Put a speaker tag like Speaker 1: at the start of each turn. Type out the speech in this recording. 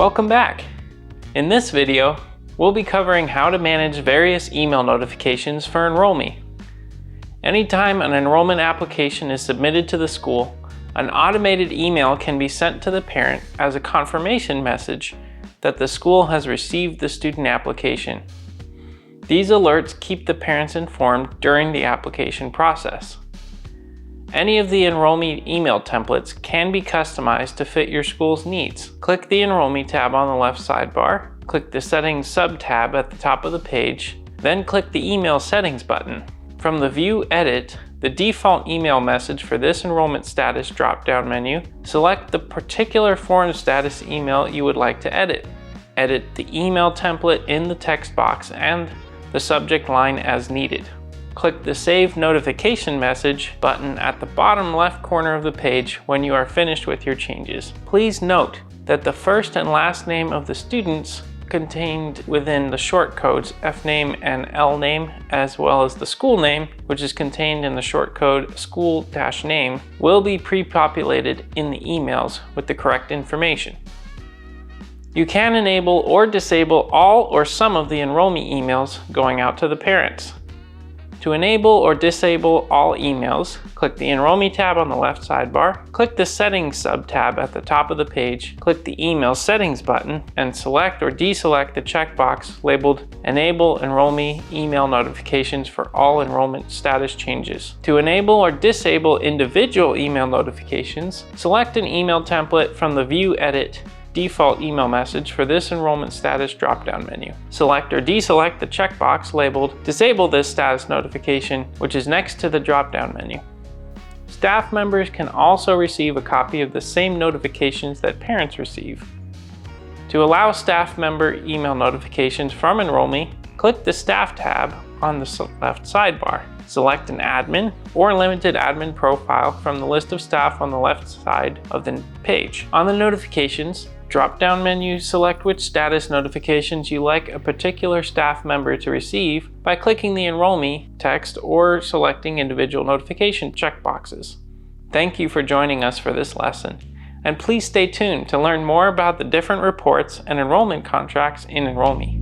Speaker 1: Welcome back! In this video, we'll be covering how to manage various email notifications for EnrollMe. Anytime an enrollment application is submitted to the school, an automated email can be sent to the parent as a confirmation message that the school has received the student application. These alerts keep the parents informed during the application process. Any of the EnrollMe email templates can be customized to fit your school's needs. Click the EnrollMe tab on the left sidebar, click the Settings sub-tab at the top of the page, then click the Email Settings button. From the View Edit, the default email message for this enrollment status drop-down menu, select the particular form status email you would like to edit. Edit the email template in the text box and the subject line as needed. Click the Save Notification Message button at the bottom left corner of the page when you are finished with your changes. Please note that the first and last name of the students contained within the shortcodes FNAME and LNAME, as well as the school name, which is contained in the shortcode school-name, will be pre-populated in the emails with the correct information. You can enable or disable all or some of the EnrollMe emails going out to the parents. To enable or disable all emails, click the EnrollMe tab on the left sidebar, click the Settings sub-tab at the top of the page, click the Email Settings button, and select or deselect the checkbox labeled Enable EnrollMe Email Notifications for all enrollment status changes. To enable or disable individual email notifications, select an email template from the View Edit default email message for this enrollment status drop-down menu. Select or deselect the checkbox labeled Disable this status notification, which is next to the drop-down menu. Staff members can also receive a copy of the same notifications that parents receive. To allow staff member email notifications from EnrollMe, click the Staff tab on the left sidebar. Select an admin or limited admin profile from the list of staff on the left side of the page. On the notifications drop-down menu, select which status notifications you like a particular staff member to receive by clicking the EnrollMe text or selecting individual notification checkboxes. Thank you for joining us for this lesson, and please stay tuned to learn more about the different reports and enrollment contracts in EnrollMe.